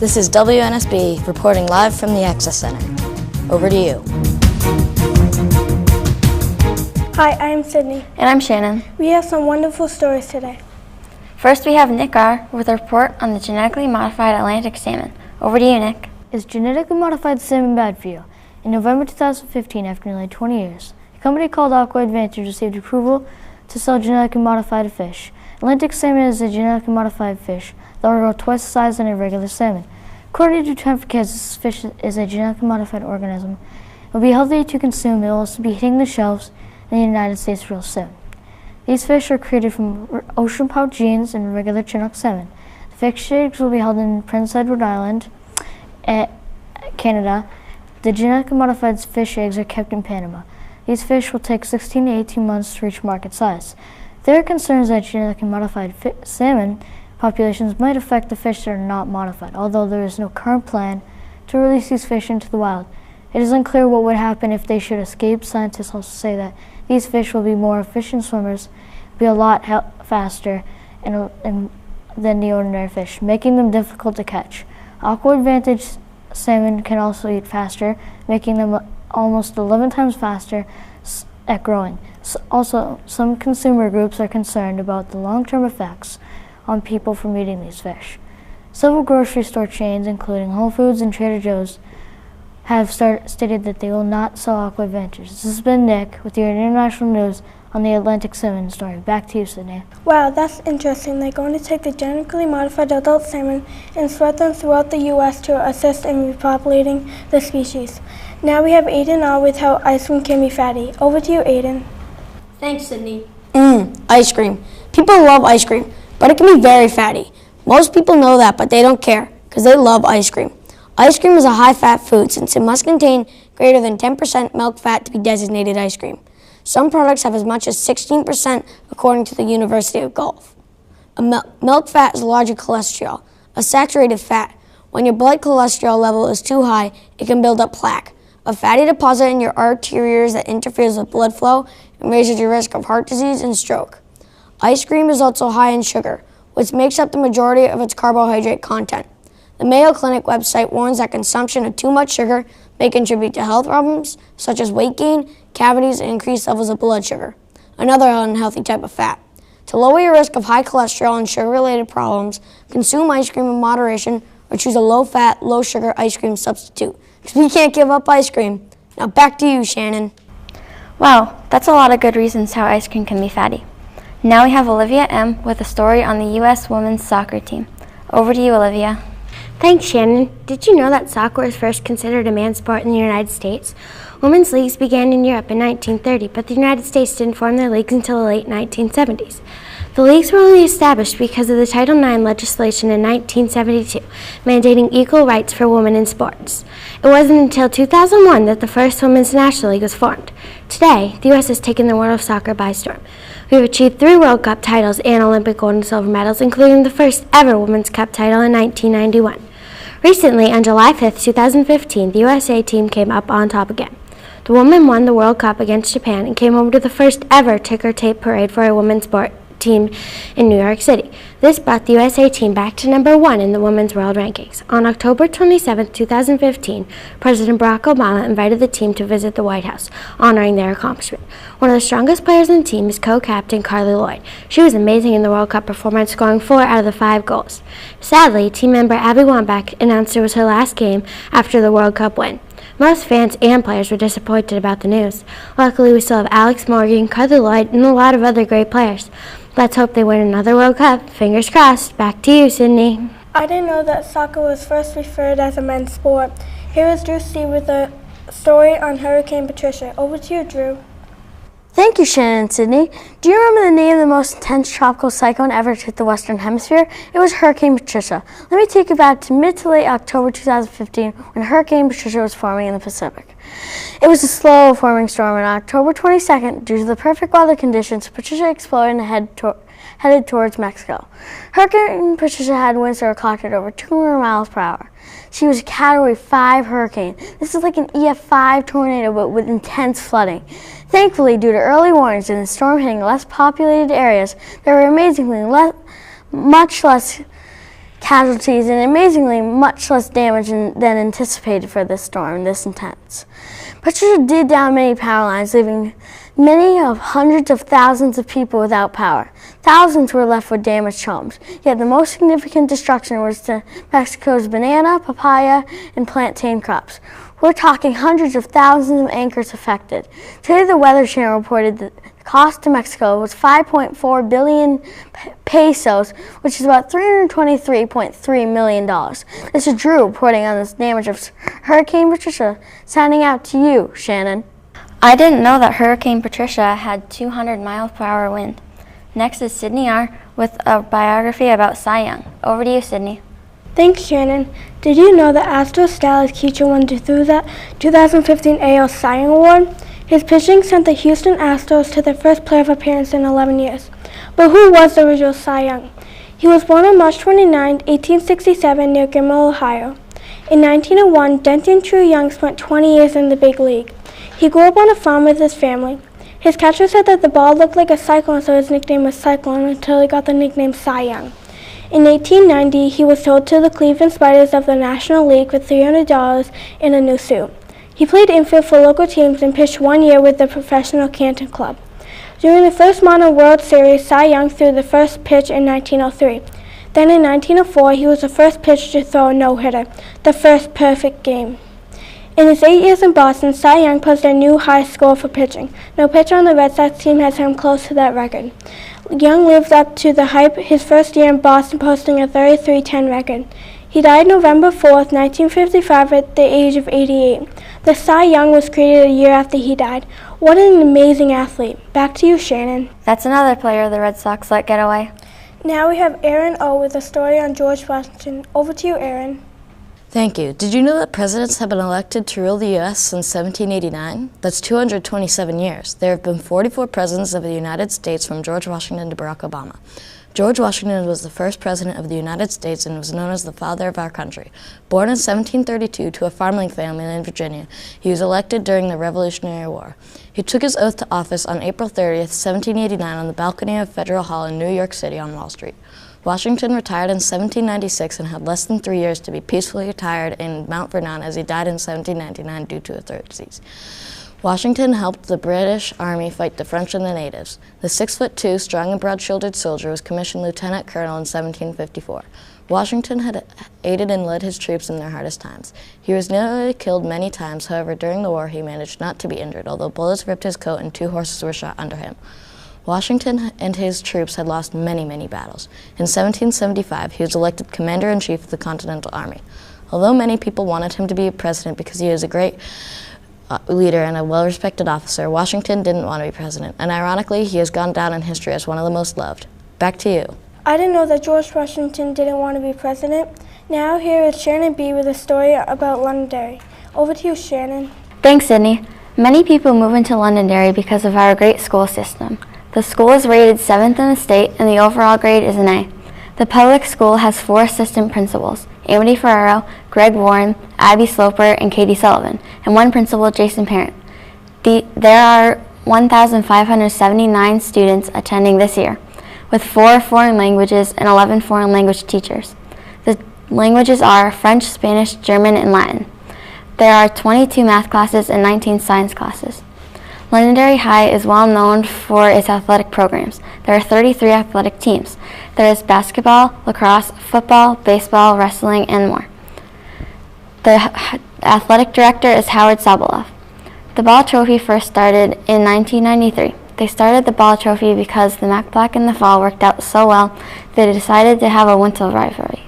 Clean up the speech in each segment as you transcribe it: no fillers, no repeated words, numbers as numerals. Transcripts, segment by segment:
This is WNSB reporting live from the Access Center. Over to you. Hi, I'm Sydney. And I'm Shannon. We have some wonderful stories today. First, we have Nick R. with a report on the genetically modified Atlantic salmon. Over to you, Nick. Is genetically modified salmon bad for you? In November 2015, after nearly 20 years, a company called Aqua Advantage received approval to sell genetically modified fish. Atlantic salmon is a genetically modified fish that will grow twice the size than a regular salmon. According to Trent Kids, this fish is a genetically modified organism. It will be healthy to consume. It will also be hitting the shelves in the United States real soon. These fish are created from ocean pout genes and regular Chinook salmon. The fish eggs will be held in Prince Edward Island, Canada. The genetically modified fish eggs are kept in Panama. These fish will take 16 to 18 months to reach market size. There are concerns that genetically modified salmon populations might affect the fish that are not modified, although there is no current plan to release these fish into the wild. It is unclear what would happen if they should escape. Scientists also say that these fish will be more efficient swimmers, be a lot faster than the ordinary fish, making them difficult to catch. Aqua Advantage salmon can also eat faster, making them almost 11 times faster at growing. Also, some consumer groups are concerned about the long-term effects on people from eating these fish. Several grocery store chains, including Whole Foods and Trader Joe's, have stated that they will not sell Aqua Advantage. This has been Nick with your international news on the Atlantic salmon story. Back to you, Sydney. Wow, that's interesting. They're going to take the genetically modified adult salmon and spread them throughout the U.S. to assist in repopulating the species. Now we have Aiden R. with how ice cream can be fatty. Over to you, Aiden. Thanks, Sydney. Ice cream. People love ice cream, but it can be very fatty. Most people know that, but they don't care because they love ice cream. Ice cream is a high-fat food since it must contain greater than 10% milk fat to be designated ice cream. Some products have as much as 16% according to the University of Gulf. Milk fat is larger cholesterol, a saturated fat. When your blood cholesterol level is too high, it can build up plaque, a fatty deposit in your arteries that interferes with blood flow and raises your risk of heart disease and stroke. Ice cream is also high in sugar, which makes up the majority of its carbohydrate content. The Mayo Clinic website warns that consumption of too much sugar may contribute to health problems such as weight gain, cavities, and increased levels of blood sugar, another unhealthy type of fat. To lower your risk of high cholesterol and sugar-related problems, consume ice cream in moderation or choose a low-fat, low-sugar ice cream substitute. Because we can't give up ice cream. Now back to you, Shannon. Wow, that's a lot of good reasons how ice cream can be fatty. Now we have Olivia M. with a story on the U.S. women's soccer team. Over to you, Olivia. Thanks, Shannon. Did you know that soccer was first considered a man's sport in the United States? Women's leagues began in Europe in 1930, but the United States didn't form their leagues until the late 1970s. The leagues were only established because of the Title IX legislation in 1972, mandating equal rights for women in sports. It wasn't until 2001 that the first Women's National League was formed. Today, the U.S. has taken the world of soccer by storm. We've achieved 3 World Cup titles and Olympic gold and silver medals, including the first ever Women's Cup title in 1991. Recently, on July 5, 2015, the USA team came up on top again. The women won the World Cup against Japan and came home to the first ever ticker tape parade for a women's sport team in New York City. This brought the USA team back to number 1 in the women's world rankings. On October 27, 2015, President Barack Obama invited the team to visit the White House, honoring their accomplishment. One of the strongest players in the team is co-captain Carly Lloyd. She was amazing in the World Cup performance, scoring 4 out of the 5 goals. Sadly, team member Abby Wambach announced it was her last game after the World Cup win. Most fans and players were disappointed about the news. Luckily, we still have Alex Morgan, Carly Lloyd, and a lot of other great players. Let's hope they win another World Cup. Fingers crossed. Back to you, Sydney. I didn't know that soccer was first referred as a men's sport. Here is Drew C. with a story on Hurricane Patricia. Over to you, Drew. Thank you, Shannon and Sydney. Do you remember the name of the most intense tropical cyclone ever to hit the Western Hemisphere? It was Hurricane Patricia. Let me take you back to mid to late October 2015 when Hurricane Patricia was forming in the Pacific. It was a slow-forming storm, and on October 22nd, due to the perfect weather conditions, Patricia exploded and headed towards Mexico. Hurricane Patricia had winds that were clocked at over 200 miles per hour. She was a Category 5 hurricane. This is like an EF5 tornado, but with intense flooding. Thankfully, due to early warnings and the storm hitting less populated areas, there were amazingly much less casualties and amazingly much less damage than anticipated for this storm, this intense. Patricia did down many power lines, leaving many of hundreds of thousands of people without power. Thousands were left with damaged homes. Yet the most significant destruction was to Mexico's banana, papaya, and plantain crops. We're talking hundreds of thousands of acres affected. Today, the Weather Channel reported that the cost to Mexico was 5.4 billion pesos, which is about $323.3 million. This is Drew reporting on this damage of Hurricane Patricia. Signing out to you, Shannon. I didn't know that Hurricane Patricia had 200 miles per hour wind. Next is Sydney R. with a biography about Cy Young. Over to you, Sydney. Thanks, Shannon. Did you know that Astros Dallas Keuchel won the 2015 AL Cy Young Award? His pitching sent the Houston Astros to their first playoff appearance in 11 years. But who was the original Cy Young? He was born on March 29, 1867, near Gilmore, Ohio. In 1901, Denton True Young spent 20 years in the big league. He grew up on a farm with his family. His catcher said that the ball looked like a cyclone, so his nickname was Cyclone until he got the nickname Cy Young. In 1890, he was sold to the Cleveland Spiders of the National League with $300 in a new suit. He played infield for local teams and pitched 1 year with the professional Canton Club. During the first Modern World Series, Cy Young threw the first pitch in 1903. Then in 1904, he was the first pitcher to throw a no-hitter, the first perfect game. In his 8 years in Boston, Cy Young posted a new high score for pitching. No pitcher on the Red Sox team has come close to that record. Young lived up to the hype his first year in Boston, posting a 33-10 record. He died November 4, 1955 at the age of 88. The Cy Young was created a year after he died. What an amazing athlete. Back to you, Shannon. That's another player the Red Sox let get away. Now we have Aaron O. with a story on George Washington. Over to you, Aaron. Thank you. Did you know that presidents have been elected to rule the U.S. since 1789? That's 227 years. There have been 44 presidents of the United States from George Washington to Barack Obama. George Washington was the first president of the United States and was known as the father of our country. Born in 1732 to a farming family in Virginia, he was elected during the Revolutionary War. He took his oath to office on April 30th, 1789 on the balcony of Federal Hall in New York City on Wall Street. Washington retired in 1796 and had less than 3 years to be peacefully retired in Mount Vernon as he died in 1799 due to a throat disease. Washington helped the British Army fight the French and the natives. The 6'2", strong and broad-shouldered soldier was commissioned lieutenant colonel in 1754. Washington had aided and led his troops in their hardest times. He was nearly killed many times, however, during the war he managed not to be injured, although bullets ripped his coat and 2 horses were shot under him. Washington and his troops had lost many, many battles. In 1775, he was elected commander-in-chief of the Continental Army. Although many people wanted him to be president because he was a great leader and a well-respected officer, Washington didn't want to be president, and ironically, he has gone down in history as one of the most loved. Back to you. I didn't know that George Washington didn't want to be president. Now here is Shannon B. with a story about Londonderry. Over to you, Shannon. Thanks, Sydney. Many people move into Londonderry because of our great school system. The school is rated 7th in the state, and the overall grade is an A. The public school has 4 assistant principals, Amity Ferrero, Greg Warren, Abby Sloper, and Katie Sullivan, and 1 principal, Jason Parent. There are 1,579 students attending this year, with 4 foreign languages and 11 foreign language teachers. The languages are French, Spanish, German, and Latin. There are 22 math classes and 19 science classes. Londonderry High is well known for its athletic programs. There are 33 athletic teams. There is basketball, lacrosse, football, baseball, wrestling, and more. The athletic director is Howard Sobolov. The ball trophy first started in 1993. They started the ball trophy because the Mac Black in the fall worked out so well they decided to have a winter rivalry.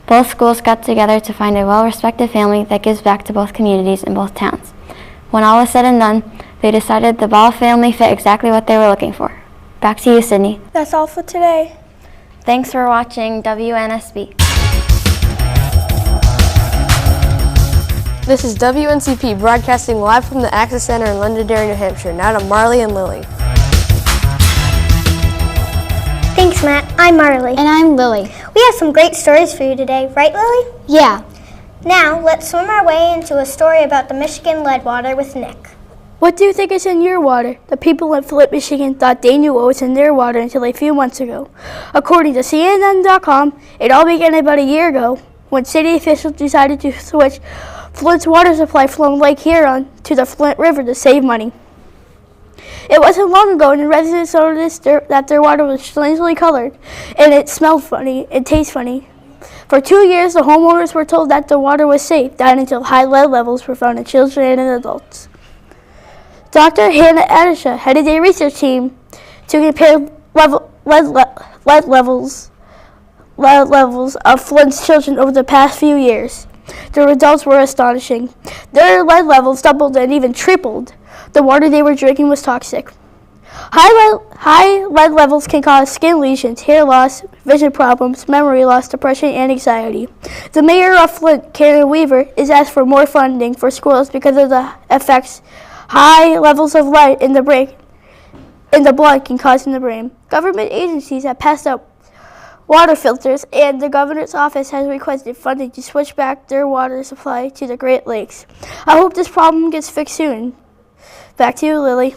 Both schools got together to find a well-respected family that gives back to both communities in both towns. When all was said and done, they decided the Ball family fit exactly what they were looking for. Back to you, Sydney. That's all for today. Thanks for watching WNSB. This is WNCP broadcasting live from the Access Center in Londonderry, New Hampshire. Now to Marley and Lily. Thanks, Matt. I'm Marley. And I'm Lily. We have some great stories for you today, right, Lily? Yeah. Now, let's swim our way into a story about the Michigan Leadwater with Nick. What do you think is in your water? The people in Flint, Michigan thought they knew what was in their water until a few months ago. According to CNN.com, it all began about a year ago when city officials decided to switch Flint's water supply from Lake Huron to the Flint River to save money. It wasn't long ago when the residents noticed that their water was strangely colored, and it smelled funny and tasted funny. For 2 years, the homeowners were told that the water was safe, not until high lead levels were found in children and adults. Dr. Hannah Adisha headed a research team to compare lead levels of Flint's children over the past few years. The results were astonishing. Their lead levels doubled and even tripled. The water they were drinking was toxic. High lead levels can cause skin lesions, hair loss, vision problems, memory loss, depression, and anxiety. The mayor of Flint, Karen Weaver, is asked for more funding for schools because of the effects high levels of lead in the blood can cause in the brain. Government agencies have passed out water filters, and the governor's office has requested funding to switch back their water supply to the Great Lakes. I hope this problem gets fixed soon. Back to you, Lily.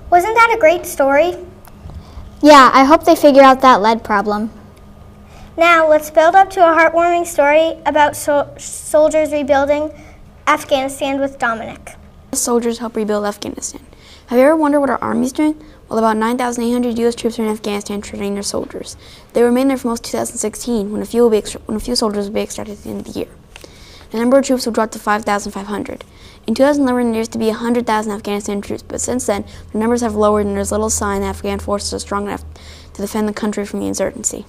Wasn't that a great story? Yeah, I hope they figure out that lead problem. Now, let's build up to a heartwarming story about soldiers rebuilding Afghanistan with Dominic. Soldiers help rebuild Afghanistan. Have you ever wondered what our army's doing? Well, about 9,800 U.S. troops are in Afghanistan training their soldiers. They remain there for most of 2016, when a few soldiers will be extracted at the end of the year. The number of troops will drop to 5,500. In 2011, there used to be 100,000 Afghanistan troops, but since then, the numbers have lowered and there's little sign that Afghan forces are strong enough to defend the country from the insurgency.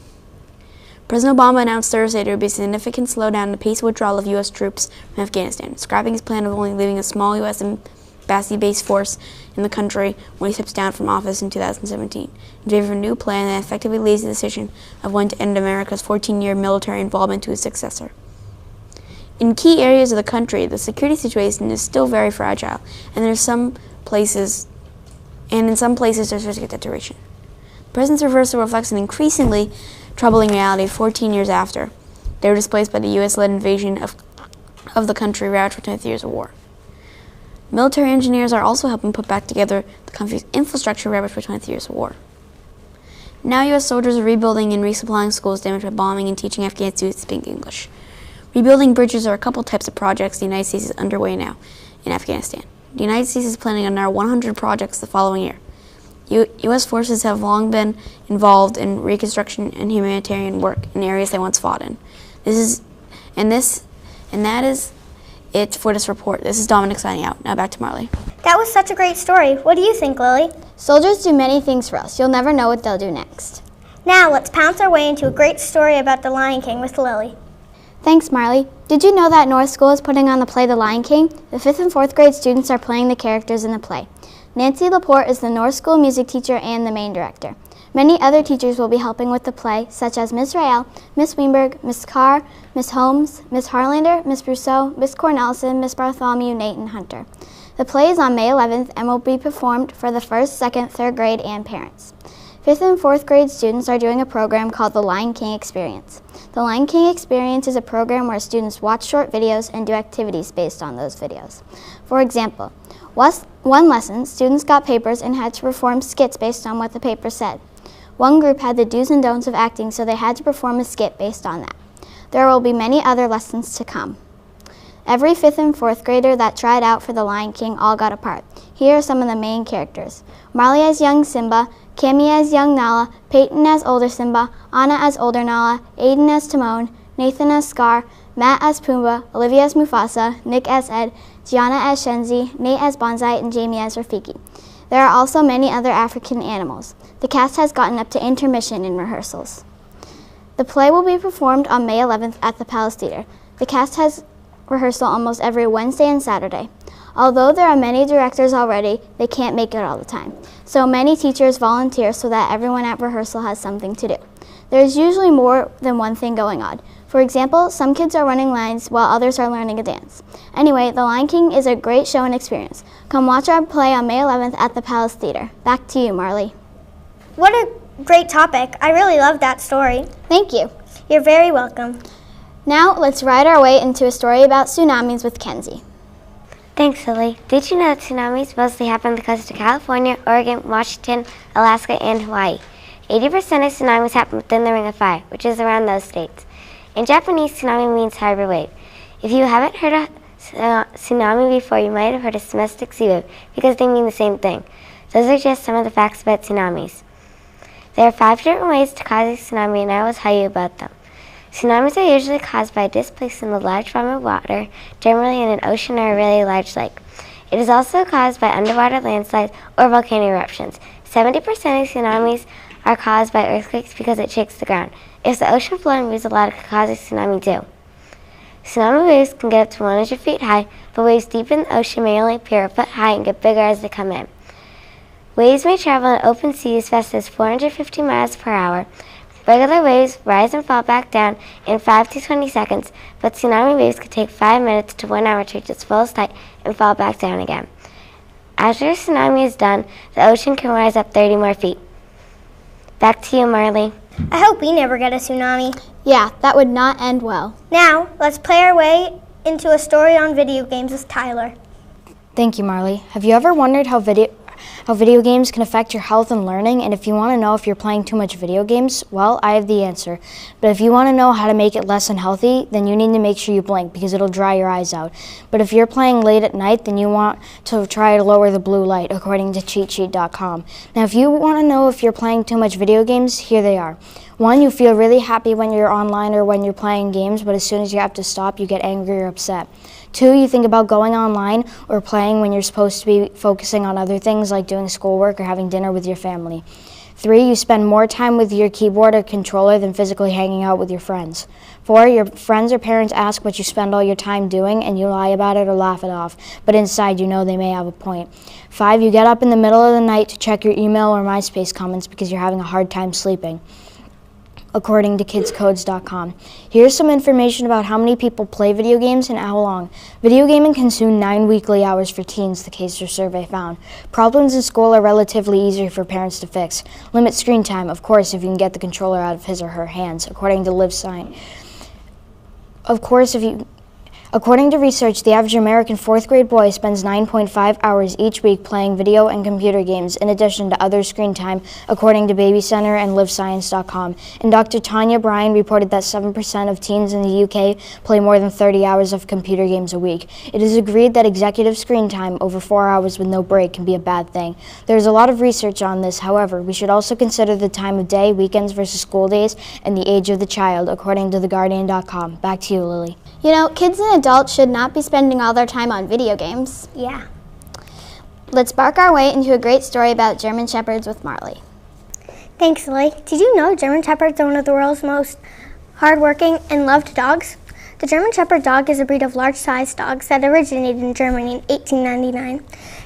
President Obama announced Thursday there would be a significant slowdown in the pace of withdrawal of U.S. troops from Afghanistan, scrapping his plan of only leaving a small U.S. embassy-based force in the country when he steps down from office in 2017, in favor of a new plan that effectively lays the decision of when to end America's 14-year military involvement to his successor. In key areas of the country, the security situation is still very fragile, and in some places there's risk of deterioration. The President's reversal reflects an increasingly troubling reality 14 years after they were displaced by the U.S.-led invasion of the country right after 20 years of war. Military engineers are also helping put back together the country's infrastructure right after 20 years of war. Now U.S. soldiers are rebuilding and resupplying schools damaged by bombing and teaching Afghan students to speak English. Rebuilding bridges are a couple types of projects the United States is underway now in Afghanistan. The United States is planning on now 100 projects the following year. U.S. forces have long been involved in reconstruction and humanitarian work in areas they once fought in. That is it for this report. This is Dominic signing out. Now back to Marley. That was such a great story. What do you think, Lily? Soldiers do many things for us. You'll never know what they'll do next. Now, let's pounce our way into a great story about the Lion King with Lily. Thanks, Marley. Did you know that North School is putting on the play The Lion King? The 5th and 4th grade students are playing the characters in the play. Nancy Laporte is the North School music teacher and the main director. Many other teachers will be helping with the play, such as Ms. Rael, Ms. Weinberg, Ms. Carr, Ms. Holmes, Ms. Harlander, Ms. Brosseau, Ms. Cornelison, Ms. Bartholomew, Nate, and Hunter. The play is on May 11th and will be performed for the 1st, 2nd, 3rd grade and parents. 5th and 4th grade students are doing a program called the Lion King Experience. The Lion King Experience is a program where students watch short videos and do activities based on those videos. For example, one lesson, students got papers and had to perform skits based on what the paper said. One group had the do's and don'ts of acting, so they had to perform a skit based on that. There will be many other lessons to come. Every 5th and 4th grader that tried out for the Lion King all got a part. Here are some of the main characters. Marley as young Simba, Cammy as young Nala, Peyton as older Simba, Anna as older Nala, Aiden as Timon, Nathan as Scar, Matt as Pumbaa, Olivia as Mufasa, Nick as Ed, Gianna as Shenzi, Nate as Bonsai, and Jamie as Rafiki. There are also many other African animals. The cast has gotten up to intermission in rehearsals. The play will be performed on May 11th at the Palace Theater. The cast has rehearsal almost every Wednesday and Saturday. Although there are many directors already, they can't make it all the time. So many teachers volunteer so that everyone at rehearsal has something to do. There is usually more than one thing going on. For example, some kids are running lines while others are learning a dance. Anyway, The Lion King is a great show and experience. Come watch our play on May 11th at the Palace Theater. Back to you, Marley. What a great topic. I really loved that story. Thank you. You're very welcome. Now let's ride our way into a story about tsunamis with Kenzie. Thanks, Lily. Did you know that tsunamis mostly happen on the coast of California, Oregon, Washington, Alaska, and Hawaii? 80% of tsunamis happen within the Ring of Fire, which is around those states. In Japanese, tsunami means harbor wave. If you haven't heard of tsunami before, you might have heard of domestic sea wave, because they mean the same thing. Those are just some of the facts about tsunamis. There are 5 different ways to cause a tsunami, and I will tell you about them. Tsunamis are usually caused by displacement of a large volume of water, generally in an ocean or a really large lake. It is also caused by underwater landslides or volcano eruptions. 70% of tsunamis are caused by earthquakes because it shakes the ground. If the ocean floor moves a lot, it could cause a tsunami too. Tsunami waves can get up to 100 feet high, but waves deep in the ocean may only appear a foot high and get bigger as they come in. Waves may travel in open sea as fast as 450 miles per hour. Regular waves rise and fall back down in 5 to 20 seconds, but tsunami waves could take 5 minutes to 1 hour to reach its fullest height and fall back down again. After a tsunami is done, the ocean can rise up 30 more feet. Back to you, Marley. I hope we never get a tsunami. Yeah, that would not end well. Now, let's play our way into a story on video games with Tyler. Thank you, Marley. Have you ever wondered how video games can affect your health and learning? And if you want to know if you're playing too much video games, well, I have the answer. But if you want to know how to make it less unhealthy, then you need to make sure you blink because it'll dry your eyes out. But if you're playing late at night, then you want to try to lower the blue light, according to cheatsheet.com. Now, if you want to know if you're playing too much video games, here they are. 1, you feel really happy when you're online or when you're playing games, but as soon as you have to stop, you get angry or upset. 2, you think about going online or playing when you're supposed to be focusing on other things like doing schoolwork or having dinner with your family. 3, you spend more time with your keyboard or controller than physically hanging out with your friends. 4, your friends or parents ask what you spend all your time doing and you lie about it or laugh it off, but inside you know they may have a point. 5, you get up in the middle of the night to check your email or MySpace comments because you're having a hard time sleeping, according to kidscodes.com. Here's some information about how many people play video games and how long. Video gaming consumes 9 weekly hours for teens, the Kaiser survey found. Problems in school are relatively easier for parents to fix. Limit screen time, of course, if you can get the controller out of his or her hands, according to LiveSign. According to research, the average American 4th grade boy spends 9.5 hours each week playing video and computer games, in addition to other screen time, according to Baby Center and LiveScience.com. And Dr. Tanya Bryan reported that 7% of teens in the UK play more than 30 hours of computer games a week. It is agreed that executive screen time over 4 hours with no break can be a bad thing. There is a lot of research on this. However, we should also consider the time of day, weekends versus school days, and the age of the child, according to TheGuardian.com. Back to you, Lily. You know, kids and adults should not be spending all their time on video games. Yeah. Let's bark our way into a great story about German Shepherds with Marley. Thanks, Lily. Did you know German Shepherds are one of the world's most hardworking and loved dogs? The German Shepherd dog is a breed of large-sized dogs that originated in Germany in 1899.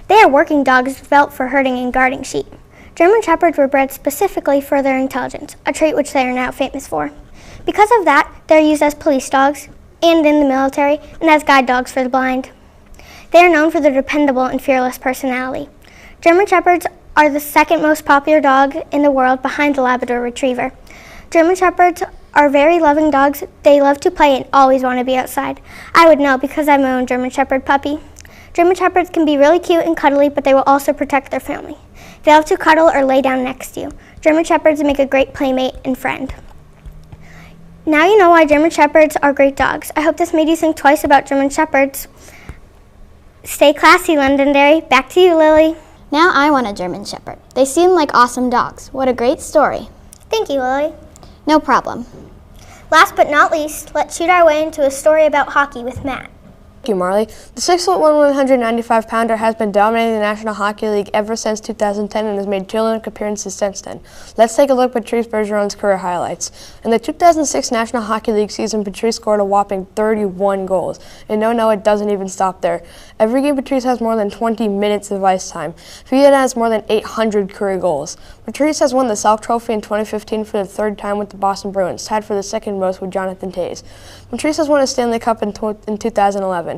They are working dogs developed for herding and guarding sheep. German Shepherds were bred specifically for their intelligence, a trait which they are now famous for. Because of that, they're used as police dogs, and in the military, and as guide dogs for the blind. They are known for their dependable and fearless personality. German Shepherds are the second most popular dog in the world behind the Labrador Retriever. German Shepherds are very loving dogs. They love to play and always want to be outside. I would know because I have my own German Shepherd puppy. German Shepherds can be really cute and cuddly, but they will also protect their family. They love to cuddle or lay down next to you. German Shepherds make a great playmate and friend. Now you know why German Shepherds are great dogs. I hope this made you think twice about German Shepherds. Stay classy, Londonderry. Back to you, Lily. Now I want a German Shepherd. They seem like awesome dogs. What a great story. Thank you, Lily. No problem. Last but not least, let's shoot our way into a story about hockey with Matt. Thank you, Marley. The 6'1", 195-pounder has been dominating the National Hockey League ever since 2010 and has made 2 Olympic appearances since then. Let's take a look at Patrice Bergeron's career highlights. In the 2006 National Hockey League season, Patrice scored a whopping 31 goals. And no, it doesn't even stop there. Every game, Patrice has more than 20 minutes of ice time. He has more than 800 career goals. Patrice has won the Selke Trophy in 2015 for the 3rd time with the Boston Bruins, tied for the 2nd most with Jonathan Toews. Patrice has won a Stanley Cup in 2011.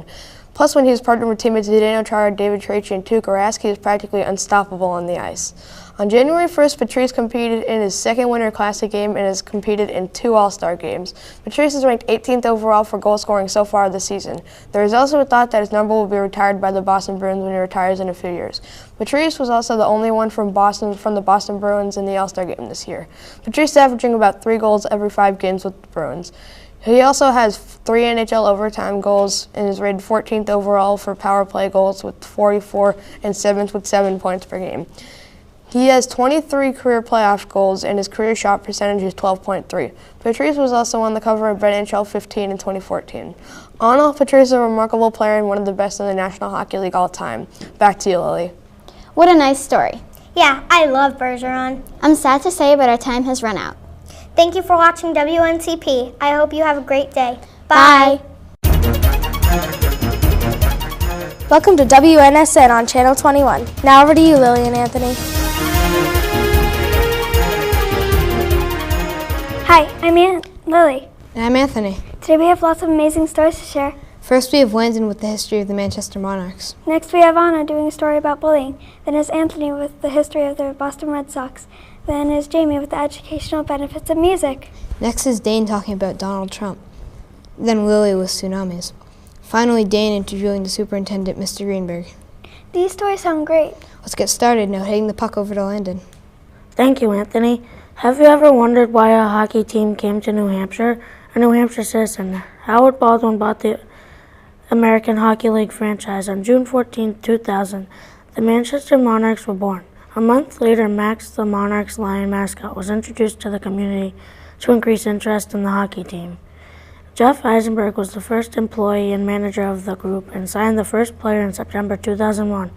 Plus, when he was partnered with teammates Zdeno Chara, David Tracey, and Tuukka Rask, he was practically unstoppable on the ice. On January 1st, Patrice competed in his second Winter Classic game and has competed in 2 All-Star games. Patrice is ranked 18th overall for goal scoring so far this season. There is also a thought that his number will be retired by the Boston Bruins when he retires in a few years. Patrice was also the only one from the Boston Bruins in the All-Star game this year. Patrice is averaging about 3 goals every 5 games with the Bruins. He also has 3 NHL overtime goals and is rated 14th overall for power play goals with 44 and 7th with 7 points per game. He has 23 career playoff goals, and his career shot percentage is 12.3. Patrice was also on the cover of NHL 15 in 2014. All in all, Patrice is a remarkable player and one of the best in the National Hockey League all time. Back to you, Lily. What a nice story. Yeah, I love Bergeron. I'm sad to say, but our time has run out. Thank you for watching WNCP. I hope you have a great day. Bye. Welcome to WNSN on Channel 21. Now over to you, Lily and Anthony. Hi, I'm Lily. And I'm Anthony. Today we have lots of amazing stories to share. First, we have Landon with the history of the Manchester Monarchs. Next we have Anna doing a story about bullying. Then is Anthony with the history of the Boston Red Sox. Then is Jamie with the educational benefits of music. Next is Dane talking about Donald Trump. Then Lily with tsunamis. Finally, Dane interviewing the superintendent, Mr. Greenberg. These stories sound great. Let's get started now, heading the puck over to Landon. Thank you, Anthony. Have you ever wondered why a hockey team came to New Hampshire? A New Hampshire citizen, Howard Baldwin, bought the American Hockey League franchise on June 14, 2000. The Manchester Monarchs were born. A month later, Max, the Monarchs' lion mascot, was introduced to the community to increase interest in the hockey team. Jeff Eisenberg was the first employee and manager of the group and signed the first player in September 2001.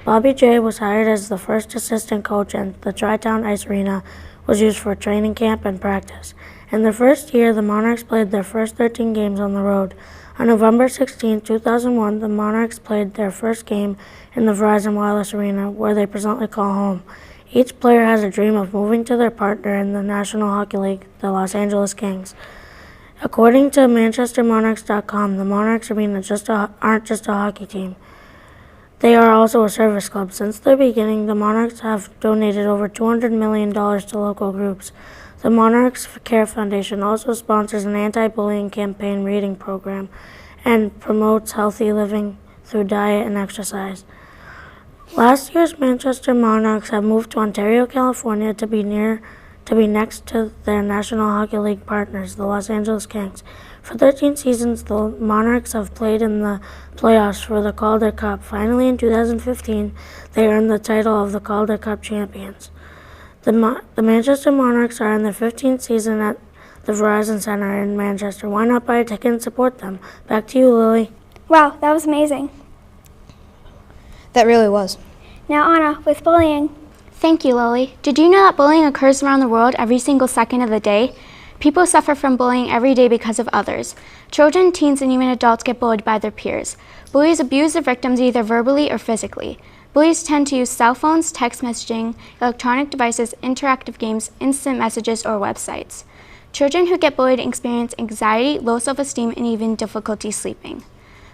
Bobby J. was hired as the first assistant coach, and the Tri-Town Ice Arena was used for training camp and practice. In the first year, the Monarchs played their first 13 games on the road. On November 16, 2001, the Monarchs played their first game in the Verizon Wireless Arena, where they presently call home. Each player has a dream of moving to their partner in the National Hockey League, the Los Angeles Kings. According to ManchesterMonarchs.com, the Monarchs Arena aren't just a hockey team. They are also a service club. Since their beginning, the Monarchs have donated over $200 million to local groups. The Monarchs Care Foundation also sponsors an anti-bullying campaign reading program and promotes healthy living through diet and exercise. Last year's Manchester Monarchs have moved to Ontario, California to be next to their National Hockey League partners, the Los Angeles Kings. For 13 seasons, the Monarchs have played in the playoffs for the Calder Cup. Finally, in 2015, they earned the title of the Calder Cup champions. The Manchester Monarchs are in their 15th season at the Verizon Center in Manchester. Why not buy a ticket and support them? Back to you, Lily. Wow, that was amazing. That really was. Now Anna with bullying. Thank you, Lily. Did you know that bullying occurs around the world every single second of the day? People suffer from bullying every day because of others. Children, teens, and even adults get bullied by their peers. Bullies abuse their victims either verbally or physically. Bullies tend to use cell phones, text messaging, electronic devices, interactive games, instant messages, or websites. Children who get bullied experience anxiety, low self-esteem, and even difficulty sleeping.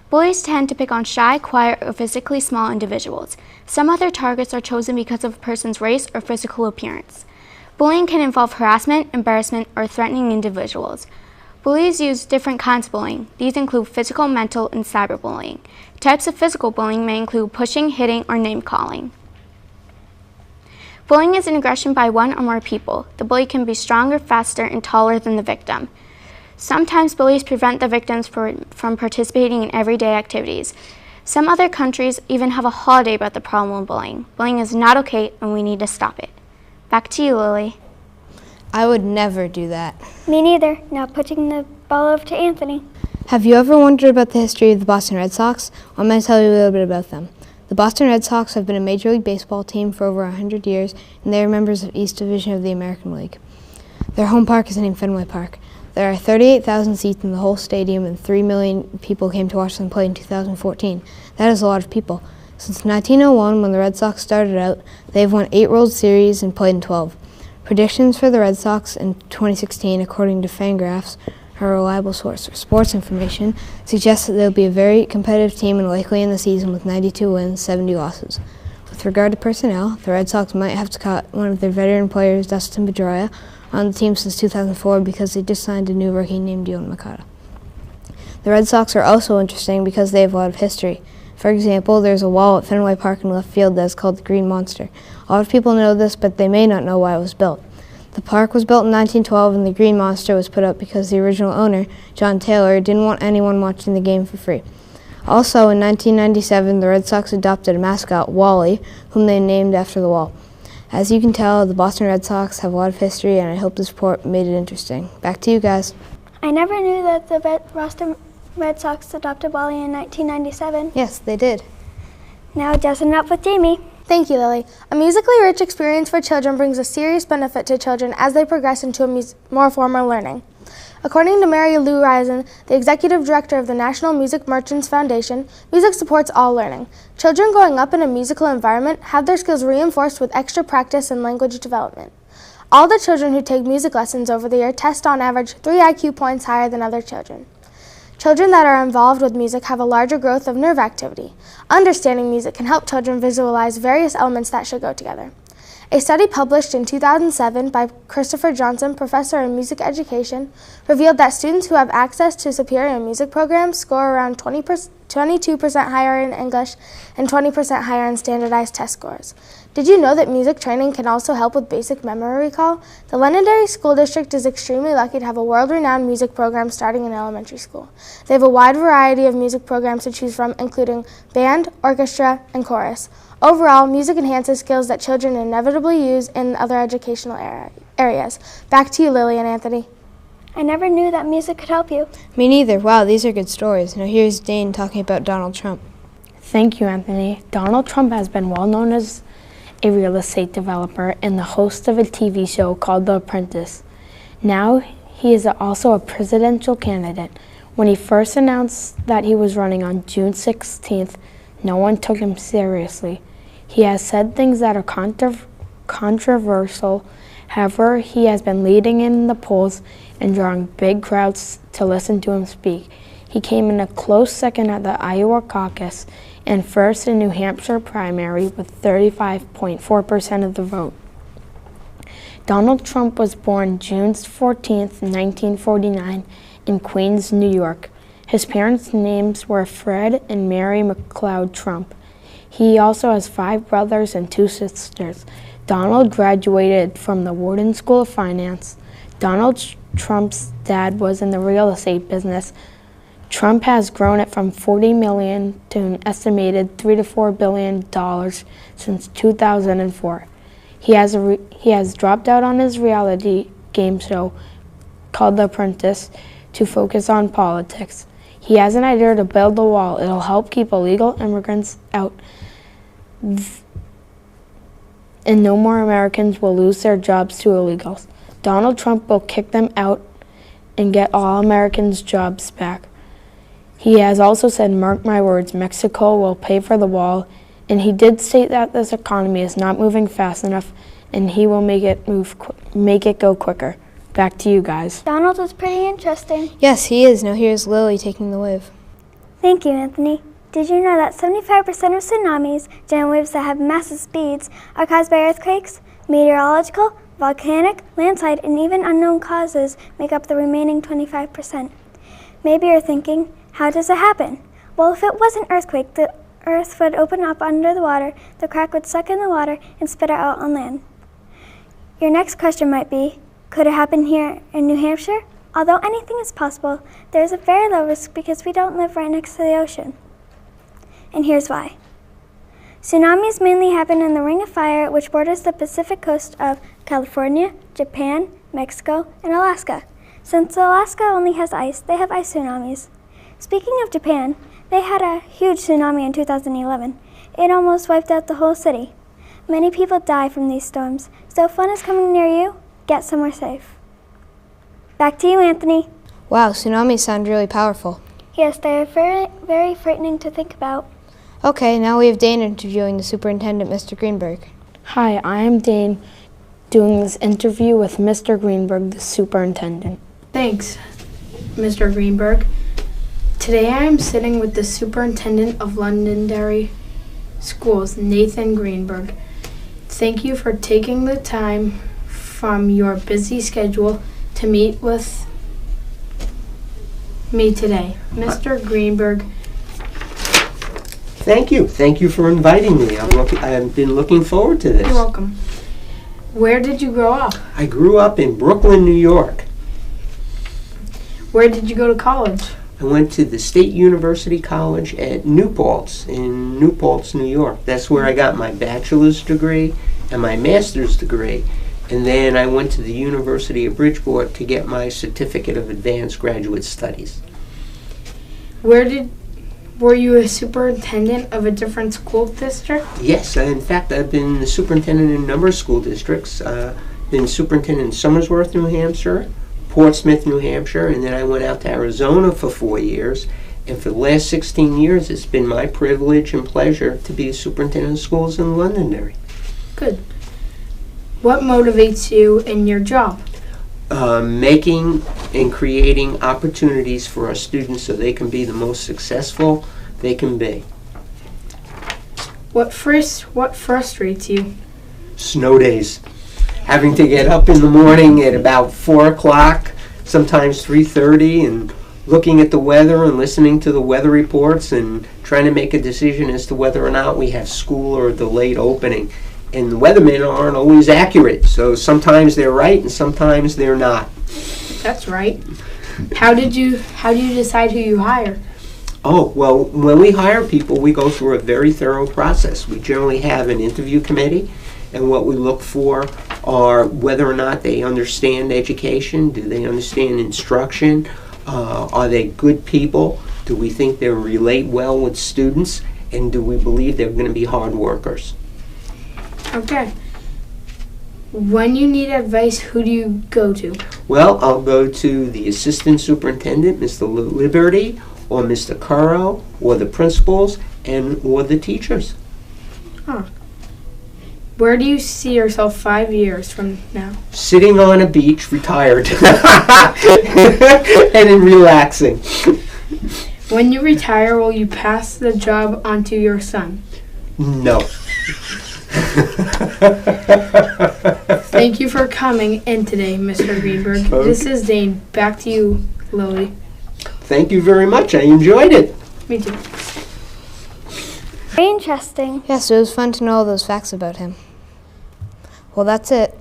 Bullies tend to pick on shy, quiet, or physically small individuals. Some other targets are chosen because of a person's race or physical appearance. Bullying can involve harassment, embarrassment, or threatening individuals. Bullies use different kinds of bullying. These include physical, mental, and cyberbullying. Types of physical bullying may include pushing, hitting, or name-calling. Bullying is an aggression by one or more people. The bully can be stronger, faster, and taller than the victim. Sometimes bullies prevent the victims from participating in everyday activities. Some other countries even have a holiday about the problem of bullying. Bullying is not okay, and we need to stop it. Back to you, Lily. I would never do that. Me neither. Now putting the ball over to Anthony. Have you ever wondered about the history of the Boston Red Sox? Well, I'm going to tell you a little bit about them. The Boston Red Sox have been a Major League Baseball team for over 100 years, and they are members of East Division of the American League. Their home park is named Fenway Park. There are 38,000 seats in the whole stadium, and 3 million people came to watch them play in 2014. That is a lot of people. Since 1901, when the Red Sox started out, they have won 8 World Series and played in 12. Predictions for the Red Sox in 2016, according to Fangraphs, a reliable source for sports information, suggests that they'll be a very competitive team and likely in the season with 92 wins, 70 losses. With regard to personnel, the Red Sox might have to cut one of their veteran players, Dustin Pedroia, on the team since 2004 because they just signed a new rookie named Yoan Moncada. The Red Sox are also interesting because they have a lot of history. For example, there's a wall at Fenway Park in left field that is called the Green Monster. A lot of people know this, but they may not know why it was built. The park was built in 1912 and the Green Monster was put up because the original owner, John Taylor, didn't want anyone watching the game for free. Also, in 1997, the Red Sox adopted a mascot, Wally, whom they named after the wall. As you can tell, the Boston Red Sox have a lot of history, and I hope this report made it interesting. Back to you guys. I never knew that the Boston Red Sox adopted Wally in 1997. Yes, they did. Now dressing up with Jamie. Thank you, Lily. A musically rich experience for children brings a serious benefit to children as they progress into more formal learning. According to Mary Lou Risen, the executive director of the National Music Merchants Foundation, music supports all learning. Children growing up in a musical environment have their skills reinforced with extra practice and language development. All the children who take music lessons over the year test on average 3 IQ points higher than other children. Children that are involved with music have a larger growth of nerve activity. Understanding music can help children visualize various elements that should go together. A study published in 2007 by Christopher Johnson, professor in music education, revealed that students who have access to superior music programs score around 22% higher in English and 20% higher in standardized test scores. Did you know that music training can also help with basic memory recall? The Londonderry School District is extremely lucky to have a world-renowned music program starting in elementary school. They have a wide variety of music programs to choose from, including band, orchestra, and chorus. Overall, music enhances skills that children inevitably use in other educational areas. Back to you, Lily and Anthony. I never knew that music could help you. Me neither. Wow, these are good stories. Now here's Dane talking about Donald Trump. Thank you, Anthony. Donald Trump has been well known as a real estate developer and the host of a TV show called The Apprentice. Now he is also a presidential candidate. When he first announced that he was running on June 16th, no one took him seriously. He has said things that are controversial. However, he has been leading in the polls and drawing big crowds to listen to him speak. He came in a close second at the Iowa caucus and first in New Hampshire primary with 35.4% of the vote. Donald Trump was born June 14, 1949 in Queens, New York. His parents' names were Fred and Mary McLeod Trump. He also has 5 brothers and 2 sisters. Donald graduated from the Wharton School of Finance. Donald Trump's dad was in the real estate business. Trump has grown it from $40 million to an estimated $3 to $4 billion since 2004. He has dropped out on his reality game show called The Apprentice to focus on politics. He has an idea to build a wall. It'll help keep illegal immigrants out, and no more Americans will lose their jobs to illegals. Donald Trump will kick them out and get all Americans' jobs back. He has also said, mark my words, Mexico will pay for the wall, and he did state that this economy is not moving fast enough, and he will make it go quicker. Back to you guys. Donald is pretty interesting. Yes, he is. Now here's Lily taking the wave. Thank you, Anthony. Did you know that 75% of tsunamis, giant waves that have massive speeds, are caused by earthquakes? Meteorological, volcanic, landslide, and even unknown causes make up the remaining 25%. Maybe you're thinking, how does it happen? Well, if it was an earthquake, the earth would open up under the water, the crack would suck in the water, and spit it out on land. Your next question might be, could it happen here in New Hampshire? Although anything is possible, there is a very low risk because we don't live right next to the ocean. And here's why. Tsunamis mainly happen in the Ring of Fire, which borders the Pacific coast of California, Japan, Mexico, and Alaska. Since Alaska only has ice, they have ice tsunamis. Speaking of Japan, they had a huge tsunami in 2011. It almost wiped out the whole city. Many people die from these storms, so if one is coming near you, get somewhere safe. Back to you, Anthony. Wow, tsunamis sound really powerful. Yes, they are very, very frightening to think about. Okay, now we have Dane interviewing the superintendent, Mr. Greenberg. Hi, I am Dane, doing this interview with Mr. Greenberg, the superintendent. Thanks. Mr. Greenberg. Today I am sitting with the Superintendent of Londonderry Schools, Nathan Greenberg. Thank you for taking the time from your busy schedule to meet with me today. Mr. Greenberg. Thank you. Thank you for inviting me. I've been looking forward to this. You're welcome. Where did you grow up? I grew up in Brooklyn, New York. Where did you go to college? I went to the State University College at New Paltz in New Paltz, New York. That's where I got my bachelor's degree and my master's degree. And then I went to the University of Bridgeport to get my certificate of advanced graduate studies. Were you a superintendent of a different school district? Yes, in fact, I've been the superintendent in a number of school districts. Been superintendent in Somersworth, New Hampshire, Portsmouth, New Hampshire, and then I went out to Arizona for 4 years. And for the last 16 years, it's been my privilege and pleasure to be a superintendent of schools in Londonderry. Good. What motivates you in your job? Making and creating opportunities for our students so they can be the most successful they can be. What frustrates you? Snow days. Having to get up in the morning at about 4 o'clock, sometimes 3:30, and looking at the weather and listening to the weather reports and trying to make a decision as to whether or not we have school or a delayed opening. And the weathermen aren't always accurate, so sometimes they're right and sometimes they're not. That's right. How do you decide who you hire? Oh, well, when we hire people, we go through a very thorough process. We generally have an interview committee, and what we look for are whether or not they understand education, do they understand instruction, are they good people, do we think they relate well with students, and do we believe they're going to be hard workers. Okay. When you need advice, who do you go to? Well, I'll go to the assistant superintendent, Mr. Liberty, or Mr. Currow, or the principals, or the teachers. Huh. Where do you see yourself 5 years from now? Sitting on a beach, retired, and relaxing. When you retire, will you pass the job on to your son? No. Thank you for coming in today, Mr. Greenberg. Okay. This is Dane. Back to you, Lily. Thank you very much. I enjoyed it. Me too. Very interesting. Yes, it was fun to know all those facts about him. Well, that's it.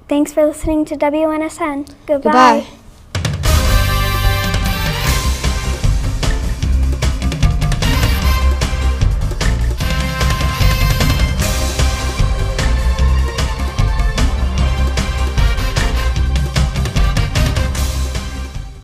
Thanks for listening to WNSN. Goodbye.